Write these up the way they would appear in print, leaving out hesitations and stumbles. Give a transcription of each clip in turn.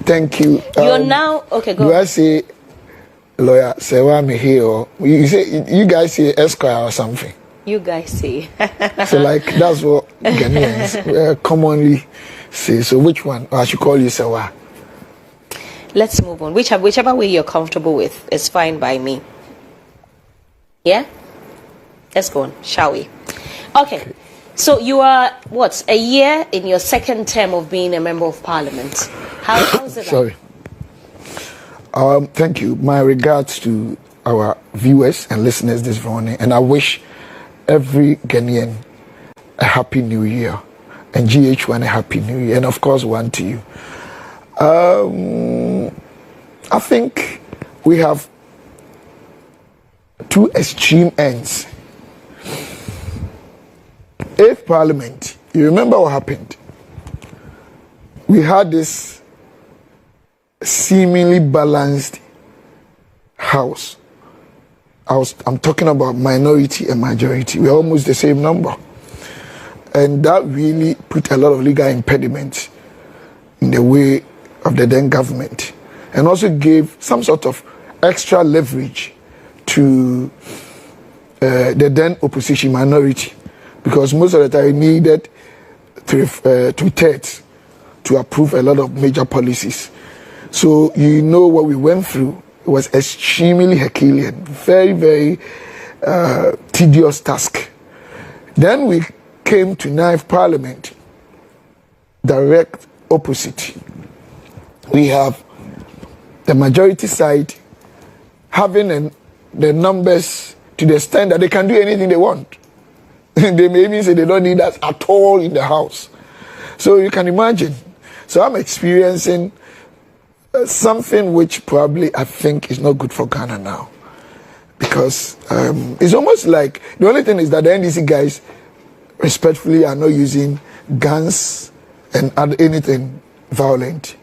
Thank you. You're now okay. Go. Do I say lawyer? Say why I'm here? Or you say you guys say Esquire or something? You guys say. So like that's what Ghanaians commonly say. So which one? Or I should call you Sewa? Let's move on. Whichever way you're comfortable with is fine by me. Yeah? Let's go on, shall we? Okay. So you are, what, a year in your second term of being a member of parliament. How's it? Sorry. Thank you. My regards to our viewers and listeners this morning. And I wish every Ghanaian a happy new year. And GH1 a happy new year. And of course, one to you. I think we have two extreme ends. Eighth Parliament, you remember what happened? We had this seemingly balanced house. I'm talking about minority and majority. We're almost the same number. And that really put a lot of legal impediments in the way of the then government, and also gave some sort of extra leverage to the then opposition minority, because most of the time needed two-thirds to approve a lot of major policies. So you know what we went through. It was extremely Herculean, very, very tedious task. Then we came to ninth Parliament, direct opposite. We have the majority side having the numbers to the extent that they can do anything they want. They may even say they don't need us at all in the house. So you can imagine. So I'm experiencing something which probably I think is not good for Ghana now. Because it's almost like, the only thing is that the NDC guys respectfully are not using guns and anything violent.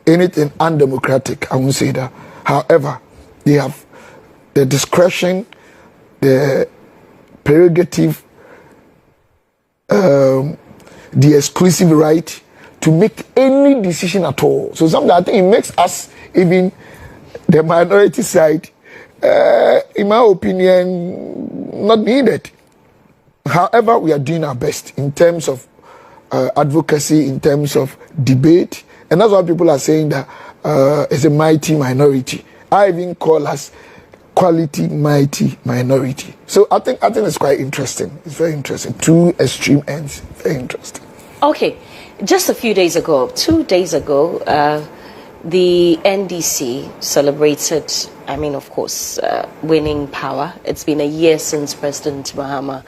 Anything undemocratic, I won't say that. However, they have the discretion, the prerogative, the exclusive right to make any decision at all. So something I think it makes us, even the minority side, in my opinion, not needed. However, we are doing our best in terms of advocacy, in terms of debate. And that's why people are saying that it's a mighty minority. I even call us quality mighty minority. So I think it's quite interesting. It's very interesting. Two extreme ends. Very interesting. Okay. Just a few days ago, 2 days ago, the NDC celebrated, of course, winning power. It's been a year since President Mahama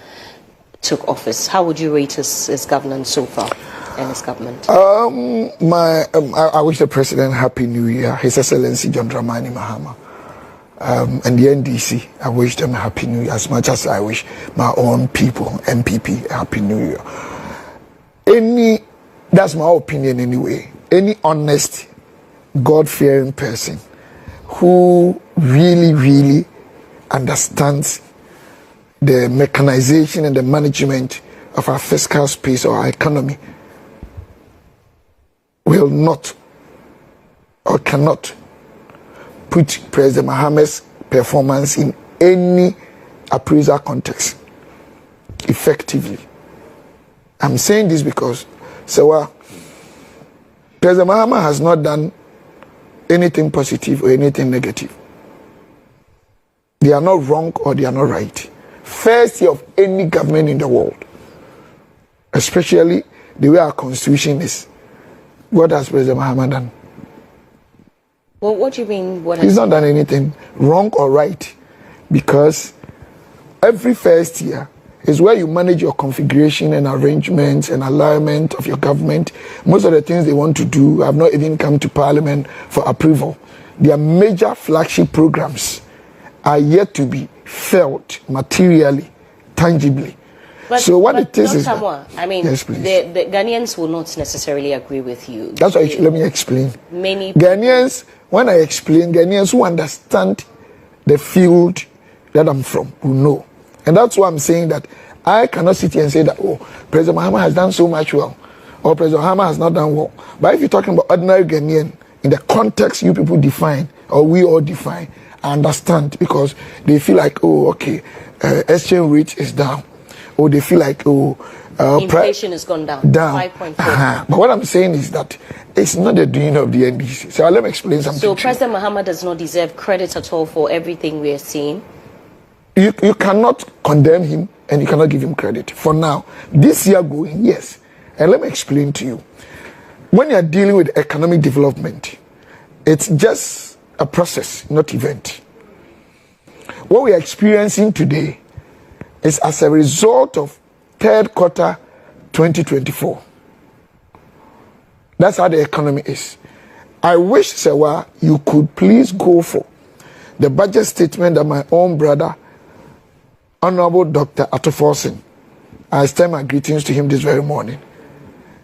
took office. How would you rate his governance so far? And his government? I wish the president happy new year, His Excellency John Dramani Mahama, and the NDC. I wish them a happy new year as much as I wish my own people, MPP, a happy new year. That's my opinion anyway. Any honest, God-fearing person who really, really understands the mechanization and the management of our fiscal space or our economy will not or cannot put President Mahama's performance in any appraisal context effectively. I'm saying this because President Mahama has not done anything positive or anything negative. They are not wrong or they are not right. First year of any government in the world, especially the way our constitution is. What has President Mahama done? Well, what do you mean? He's not done anything wrong or right, because every first year is where you manage your configuration and arrangements and alignment of your government. Most of the things they want to do have not even come to Parliament for approval. Their major flagship programs are yet to be felt materially, tangibly. But, so what it is yes, the Ghanaians will not necessarily agree with you. That's why let me explain. Many Ghanaians, when I explain, Ghanaians who understand the field that I'm from will know. And that's why I'm saying that I cannot sit here and say that, oh, President Mahama has done so much well, or President Mahama has not done well. But if you're talking about ordinary Ghanaian in the context you people define, or we all define, I understand, because they feel like, oh, okay, exchange rate is down, or they feel like, oh, inflation has gone down. 5.4. But what I'm saying is that it's not the doing of the NDC. So let me explain something. So President Mahama does not deserve credit at all for everything we are seeing? You cannot condemn him and you cannot give him credit. For now, this year going, yes. And let me explain to you. When you're dealing with economic development, it's just a process, not event. What we are experiencing today is as a result of third quarter 2024. That's how the economy is. I wish, Sewa, you could please go for the budget statement that my own brother, Honorable Dr. Atoforsen, I extend my greetings to him this very morning.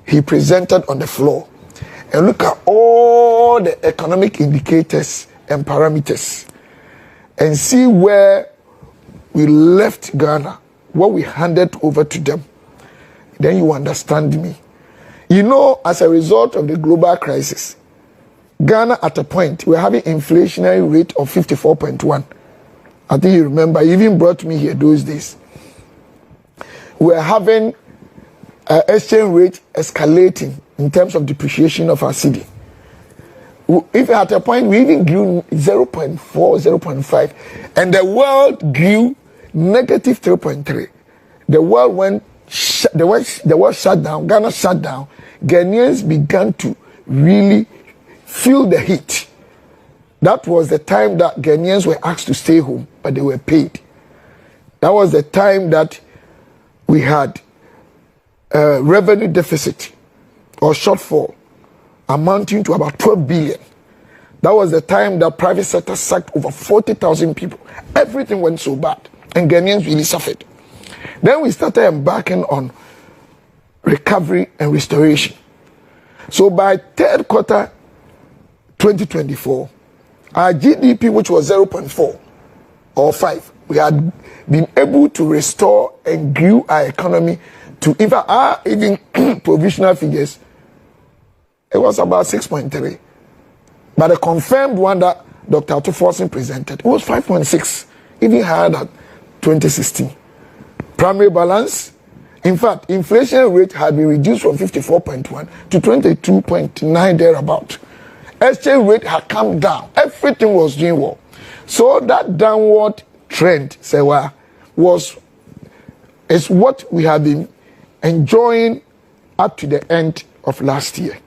He presented on the floor. And look at all the economic indicators and parameters and see where we left Ghana, what we handed over to them. Then you understand me. You know, as a result of the global crisis, Ghana at a point, we're having inflationary rate of 54.1. I think you remember, you even brought me here those days. We're having exchange rate escalating in terms of depreciation of our cedi. If at a point we even grew 0.4, 0.5, and the world grew negative 3.3. The world shut down, Ghana shut down. Ghanaians began to really feel the heat. That was the time that Ghanaians were asked to stay home, but they were paid. That was the time that we had revenue deficit or shortfall amounting to about 12 billion. That was the time that private sector sacked over 40,000 people. Everything went so bad, and Ghanaians really suffered. Then we started embarking on recovery and restoration. So by third quarter 2024, our GDP, which was 0.4 or 5, we had been able to restore and grew our economy to, in fact, our even provisional figures, it was about 6.3. But the confirmed one that Dr. Atoforsen presented, it was 5.6, even higher than 2016. Primary balance, in fact, inflation rate had been reduced from 54.1 to 22.9 thereabout. Exchange rate had come down. Everything was doing well. So that downward trend, Sewa, is what we have been enjoying up to the end of last year.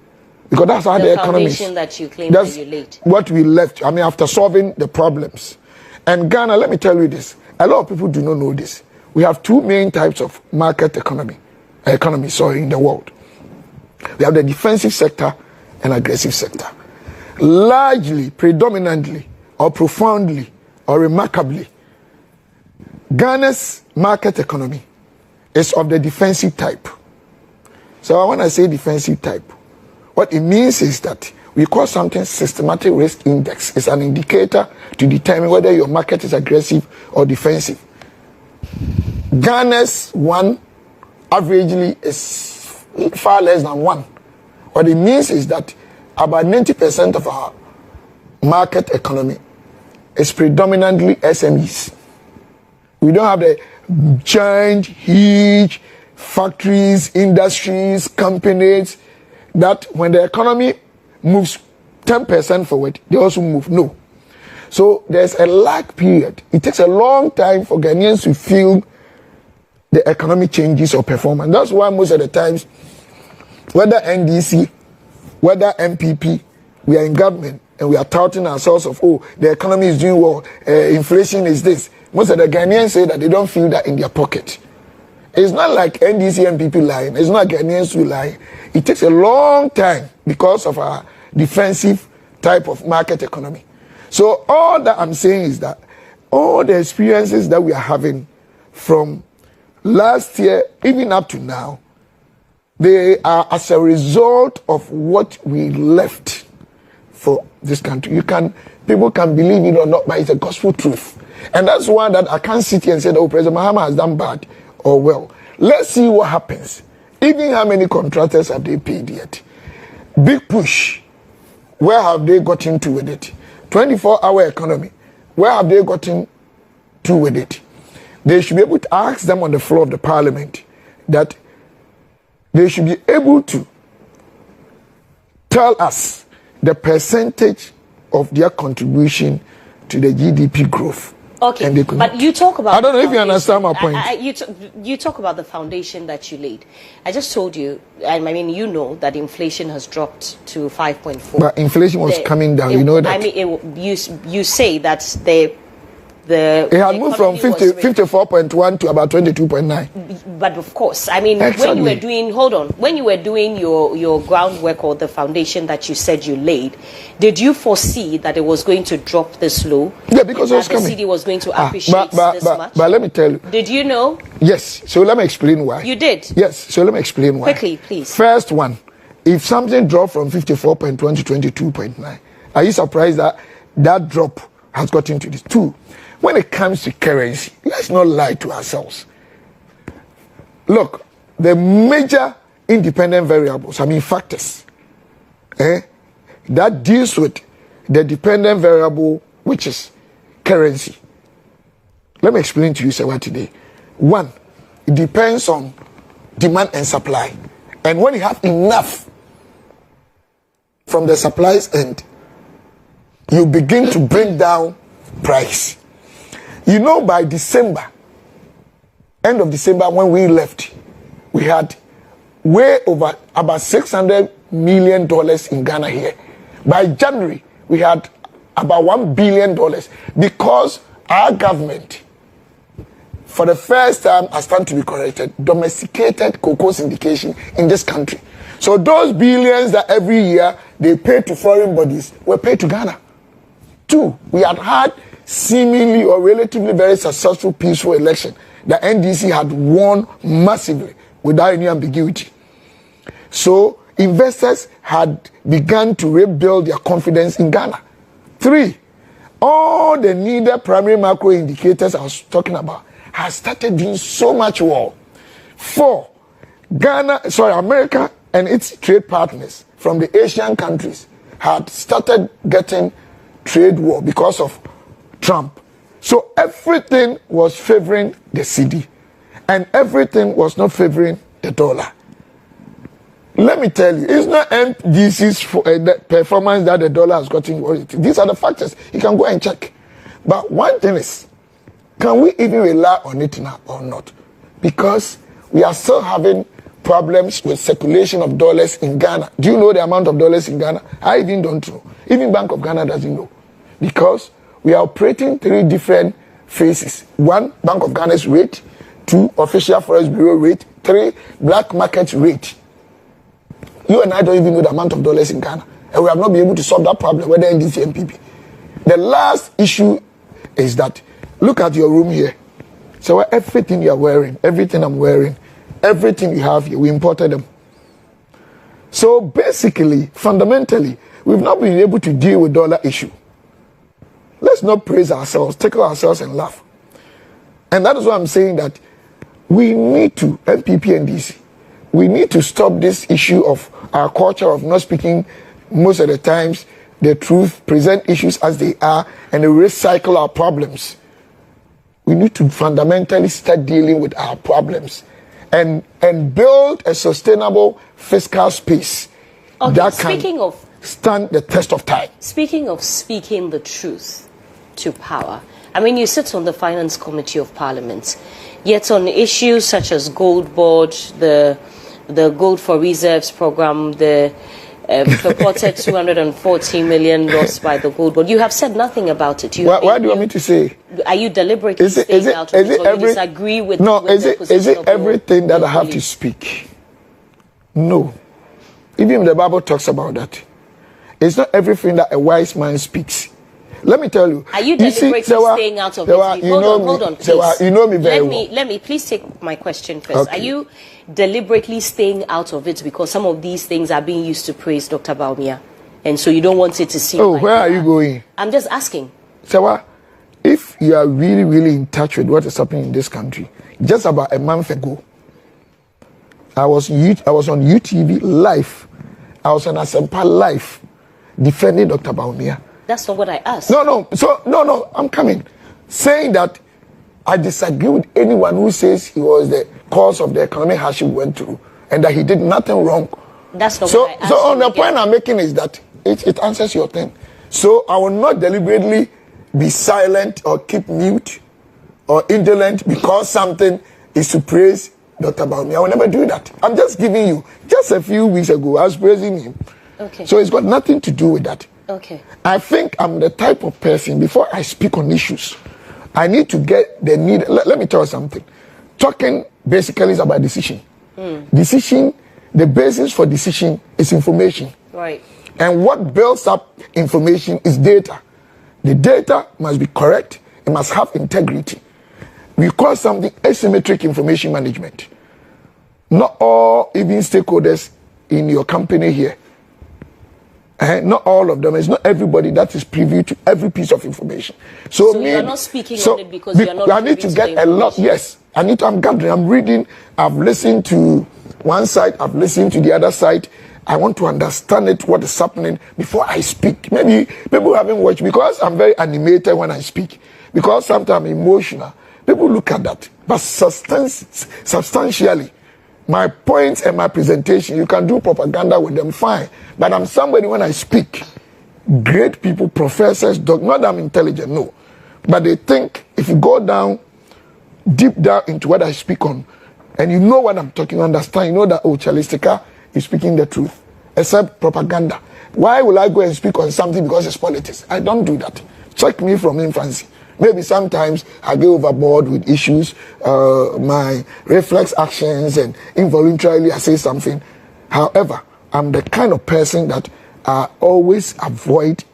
Because that's how the economy is. That you claim that's that you laid. What we left, I mean, after solving the problems. And Ghana, let me tell you this. A lot of people do not know this. We have two main types of market economy in the world. We have the defensive sector and aggressive sector. Largely, predominantly, or profoundly, or remarkably, Ghana's market economy is of the defensive type. So when I say defensive type, what it means is that we call something systematic risk index. It's an indicator to determine whether your market is aggressive or defensive. Ghana's one averagely is far less than 1. What it means is that about 90% of our market economy is predominantly SMEs. We don't have the giant, huge factories, industries, companies that when the economy moves 10% forward, they also move. No. So there's a lag period. It takes a long time for Ghanaians to feel the economic changes or performance. That's why most of the times, whether NDC, whether MPP, we are in government and we are touting ourselves of, oh, the economy is doing well, inflation is this. Most of the Ghanaians say that they don't feel that in their pocket. It's not like NDC and MPP lying. It's not Ghanaians who lie. It takes a long time because of our defensive type of market economy. So all that I'm saying is that all the experiences that we are having from last year, even up to now, they are as a result of what we left for this country. People can believe it or not, but it's a gospel truth. And that's why that I can't sit here and say, oh, President Mahama has done bad or well. Let's see what happens. Even how many contractors have they paid yet? Big push. Where have they gotten to with it? 24-hour economy. Where have they gotten to with it? They should be able to ask them on the floor of the parliament that they should be able to tell us the percentage of their contribution to the GDP growth. Okay, but you talk about... I don't know if you understand my point. You talk about the foundation that you laid. I just told you, I mean, you know that inflation has dropped to 5.4. But inflation was coming down, you know that. I mean, you say that it had moved from 54.1 to about 22.9. But of course, I mean, exactly. When you were doing, hold on, when you were doing your groundwork or the foundation that you said you laid, did you foresee that it was going to drop this low? Yeah, because it was coming. The city was going to appreciate this much? But let me tell you. Did you know? Yes. So let me explain why. You did? Yes. So let me explain why. Quickly, please. First one, if something dropped from 54.1 to 22.9, are you surprised that that drop has got into this? Two, when it comes to currency, let's not lie to ourselves. Look, the major independent variables, factors, that deals with the dependent variable, which is currency. Let me explain to you, Sewa, today. One, it depends on demand and supply. And when you have enough from the supply's end, you begin to bring down price. You know, by December, end of December, when we left, we had way over about $600 million in Ghana here. By January, we had about $1 billion because our government, for the first time, I stand to be corrected, domesticated cocoa syndication in this country. So those billions that every year they pay to foreign bodies were paid to Ghana. Two, we had seemingly or relatively very successful peaceful election. The NDC had won massively without any ambiguity. So investors had begun to rebuild their confidence in Ghana. Three, all the needed primary macro indicators I was talking about has started doing so much well. Four, America and its trade partners from the Asian countries had started getting trade war because of Trump. So everything was favoring the cedi and everything was not favoring the dollar. Let me tell you, it's not MDC's performance that the dollar has gotten worried. These are the factors. You can go and check. But one thing is, can we even rely on it now or not? Because we are still having problems with circulation of dollars in Ghana. Do you know the amount of dollars in Ghana? I even don't know. Even Bank of Ghana doesn't know. Because we are operating three different phases. One, Bank of Ghana's rate. Two, Official Forex Bureau rate. Three, black market rate. You and I don't even know the amount of dollars in Ghana. And we have not been able to solve that problem, whether NDC and PP. The last issue is that, look at your room here. So everything you are wearing, everything I'm wearing, everything you have here, we imported them. So basically, fundamentally, we've not been able to deal with dollar issue. Let's not praise ourselves, tickle ourselves and laugh. And that is why I'm saying that we need to, MPP and DC, we need to stop this issue of our culture of not speaking most of the times the truth, present issues as they are, and recycle our problems. We need to fundamentally start dealing with our problems and build a sustainable fiscal space that can stand the test of time. Speaking of speaking the truth to power, I mean, you sit on the Finance Committee of Parliament, yet on issues such as Gold Board, the Gold for Reserves program, the purported 240 million lost by the Gold Board, you have said nothing about it. Why do you want me to say? Are you deliberately staying out of it, or you disagree with the position is it everything that I have to speak? No. Even the Bible talks about that. It's not everything that a wise man speaks. Let me tell you. Are you deliberately staying out of it? Hold on, please. You know me very well. Let me please take my question first. Okay. Are you deliberately staying out of it because some of these things are being used to praise Dr. Bawumia, and so you don't want it to seem like where are you going? I'm just asking. Sewa, if you are really, really in touch with what is happening in this country, just about a month ago, I was on UTV live. I was on Asempa live. defending Dr. Bawumia. That's not what I asked. No, I'm coming. Saying that I disagree with anyone who says he was the cause of the economic hardship we went through and that he did nothing wrong. That's not what I asked. So on the point I'm making is that it answers your thing. So I will not deliberately be silent or keep mute or indolent because something is to praise Dr. Bawumia. I will never do that. I'm just giving you, just a few weeks ago, I was praising him. Okay. So it's got nothing to do with that. Okay. I think I'm the type of person, before I speak on issues, I need to get the need. Let me tell you something. Talking basically is about decision. Decision, the basis for decision is information. Right. And what builds up information is data. The data must be correct. It must have integrity. We call something asymmetric information management. Not all even stakeholders in your company here. Not all of them. It's not everybody that is privy to every piece of information. So you're not speaking on it because you're not. I need to get a lot. Yes, I'm gathering. I'm reading. I've listened to one side. I've listened to the other side. I want to understand it, what is happening before I speak. Maybe people haven't watched because I'm very animated when I speak. Because sometimes I'm emotional. People look at that. But substantially, my points and my presentation, you can do propaganda with them, fine. But I'm somebody when I speak, great people, professors, not that I'm intelligent, no. But they think if you go down, deep down into what I speak on, and you know what I'm talking, understand, you know that, Chalistica is speaking the truth, except propaganda. Why will I go and speak on something because it's politics? I don't do that. Check me from infancy. Maybe sometimes I go overboard with issues, my reflex actions, and involuntarily I say something. However, I'm the kind of person that I always avoid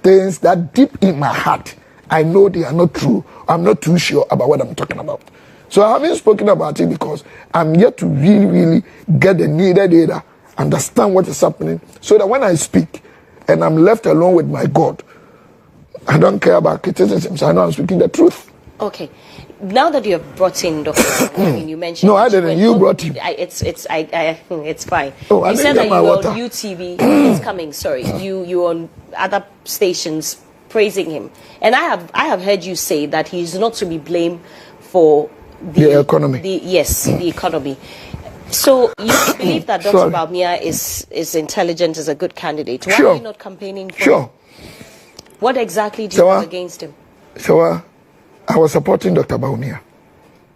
things that deep in my heart, I know they are not true. I'm not too sure about what I'm talking about. So I haven't spoken about it because I'm yet to really get the needed data, understand what is happening, so that when I speak and I'm left alone with my God, I don't care about criticisms. I know I'm speaking the truth. Okay. Now that you have brought in Dr. you mentioned. No, I didn't. You brought him. It's fine. Oh, you said that you were on UTV. It's coming. Sorry, you on other stations praising him, and I have heard you say that he's not to be blamed for the economy. The economy. So you believe that Dr. Bawumia is intelligent, is a good candidate. Why are you not campaigning for him? What exactly do you have against him? So I was supporting Dr. Bawumia,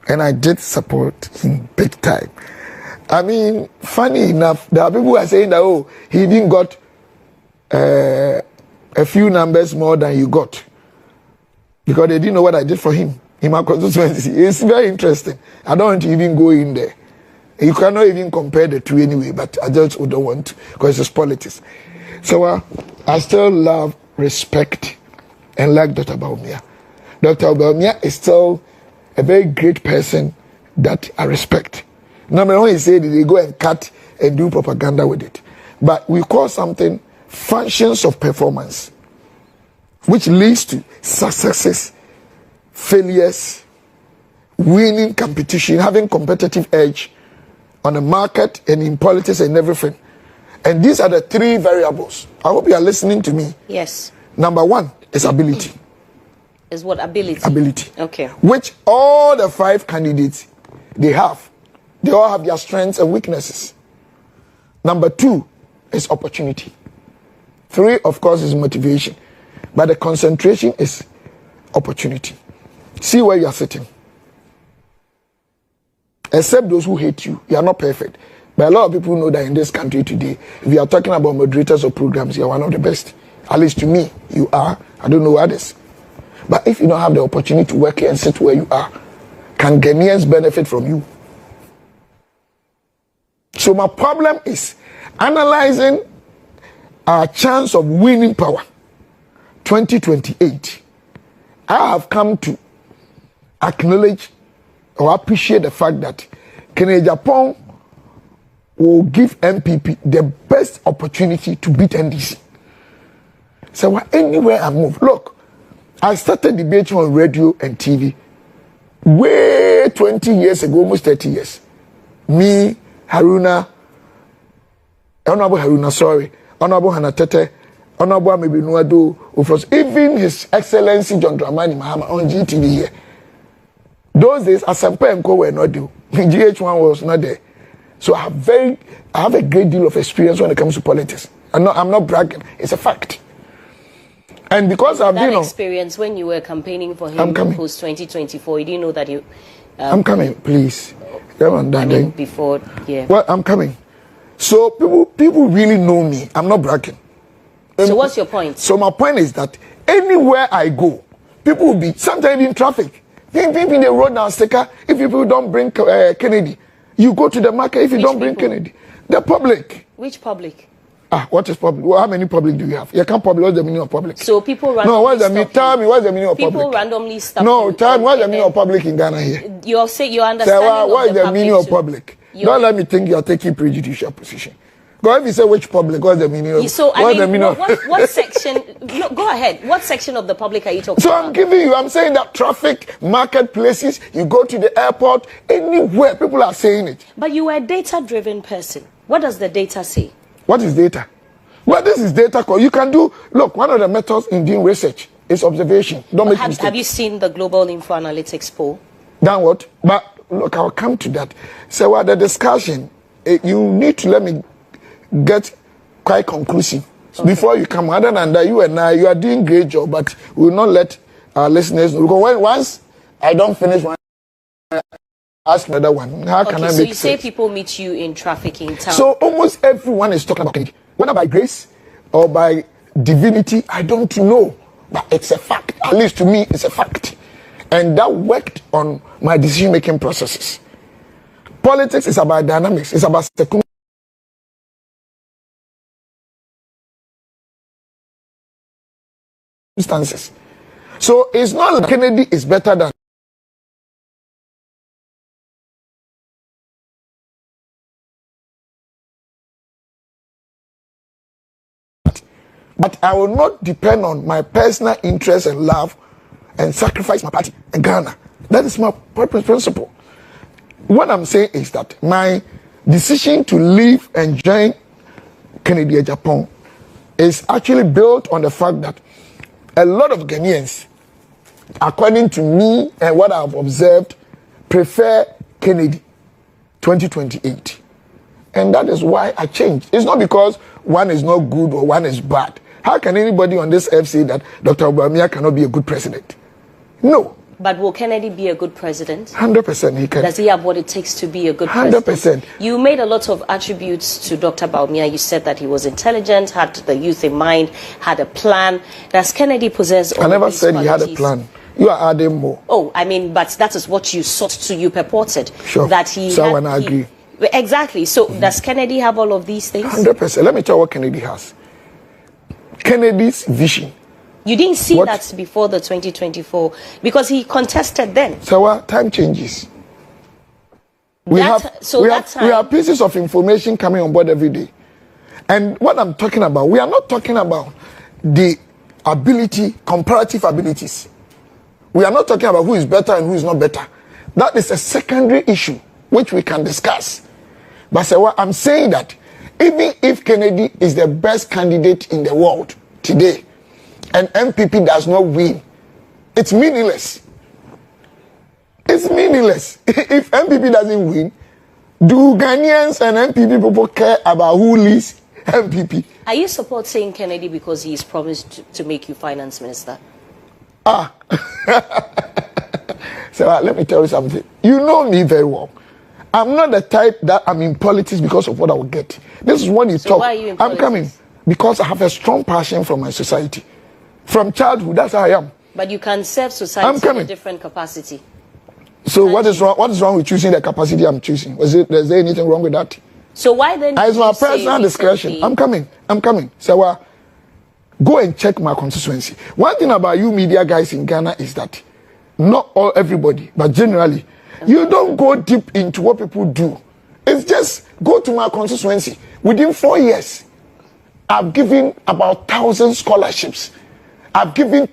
and I did support him big time. I mean, funny enough, there are people who are saying that, he even got a few numbers more than you got, because they didn't know what I did for him in my constituency. It's very interesting. I don't want to even go in there. You cannot even compare the two anyway, but I just don't want to, because it's politics. So I still love, respect, and like Dr. Bawumia. Dr. Bawumia is still a very great person that I respect. Number one, he said they go and cut and do propaganda with it. But we call something functions of performance, which leads to successes, failures, winning competition, having competitive edge on the market and in politics and everything. And these are the three variables. I hope you are listening to me. Yes. Number one is ability. Is what ability? Ability. Okay. Which all the five candidates, they have. They all have their strengths and weaknesses. Number two is opportunity. Three, of course, is motivation. But the concentration is opportunity. See where you are sitting. Except those who hate you. You are not perfect. But a lot of people know that in this country today, if you are talking about moderators or programs, you are one of the best. At least to me, you are. I don't know others. But if you don't have the opportunity to work here and sit where you are, can Ghanaians benefit from you? So my problem is analyzing our chance of winning power 2028. I have come to acknowledge or appreciate the fact that Agyapong will give MPP the best opportunity to beat NDC. So anywhere I move, look, I started debating on radio and TV way 20 years ago, almost 30 years. Me, Honorable Haruna, Honorable Hannah Tete, Honorable maybe no do even His Excellency John Dramani Mahama on GTV here. Those days, Asempa and Co were not there. GH1 was not there. So I have a great deal of experience when it comes to politics. I'm not bragging. It's a fact. And because I've been experience when you were campaigning for him post 2024, you didn't know that you. I'm coming, please. Come on, darling. Before, yeah. Well, I'm coming. So people really know me. I'm not bragging. So what's your point? So my point is that anywhere I go, people will be sometimes in traffic. People in the road now, sticker. If people don't bring Kennedy, you go to the market. If you don't bring Kennedy, the public. Which public? What is public? Well, how many public do you have? You can't public. What's the meaning of public? So people randomly. No, what's the meaning? Tell me what's the meaning of public? People randomly stop. No, tell me what's the meaning of public in Ghana here. You're understanding. What is the meaning of public? Don't let me think you're taking prejudicial position. Go if you say which public, what's the meaning of? So what section? No, go ahead. What section of the public are you talking about? So I'm giving you. I'm saying that traffic, marketplaces. You go to the airport, anywhere, people are saying it. But you are a data-driven person. What does the data say? What is data? Well, this is data. You can do. Look, one of the methods in doing research is observation. Don't make mistakes. Have you seen the Global Info Analytics poll? Then what? But look, I'll come to that. So what the discussion? You need to let me get quite conclusive before you come. Other than that, you and I, you are doing great job, but we will not let our listeners know. Because once I don't finish one, I ask another one. How can I make sense? So you say people meet you in traffic in town. So almost everyone is talking about Kennedy. Whether by grace or by divinity, I don't know. But it's a fact. At least to me, it's a fact. And that worked on my decision-making processes. Politics is about dynamics. It's about circumstances. So it's not that Kennedy is better than but I will not depend on my personal interest and love and sacrifice my party in Ghana. That is my principle. What I'm saying is that my decision to leave and join Kennedy Agyapong is actually built on the fact that a lot of Ghanaians, according to me and what I've observed, prefer Kennedy 2028. And that is why I changed. It's not because one is not good or one is bad. How can anybody on this earth say that Dr. Obama cannot be a good president? No. But will Kennedy be a good president? 100% he can. Does he have what it takes to be a good president? 100%. You made a lot of attributes to Dr. Bawumia. You said that he was intelligent, had the youth in mind, had a plan. Does Kennedy possess all I never these said qualities? he had a plan. You are adding more. Oh, I mean, but that is what you sought to, you purported. Sure. That he so had, I agree. Exactly. So does Kennedy have all of these things? 100%. Let me tell you what Kennedy has. Kennedy's vision. You didn't see that before the 2024 because he contested then. So what? Time changes. We have pieces of information coming on board every day. And what I'm talking about, we are not talking about the ability, comparative abilities. We are not talking about who is better and who is not better. That is a secondary issue which we can discuss. But so I'm saying that even if Kennedy is the best candidate in the world today, and MPP does not win, it's meaningless. It's meaningless. If MPP doesn't win, do Ghanaians and MPP people care about who leads MPP? Are you supporting Kennedy because he's promised to make you finance minister? So let me tell you something. You know me very well. I'm not the type that I'm in politics because of what I will get. This is when you talk. Why are you in politics? I'm coming because I have a strong passion for my society. From childhood, that's how I am. But you can serve society in a different capacity. So what is wrong? What is wrong with choosing the capacity I'm choosing? Is there anything wrong with that? So why then? It's my personal discretion. I'm coming. So go and check my constituency. One thing about you media guys in Ghana is that not everybody, but generally, you don't go deep into what people do. It's just go to my constituency. Within 4 years, I've given about 1,000 scholarships. I've given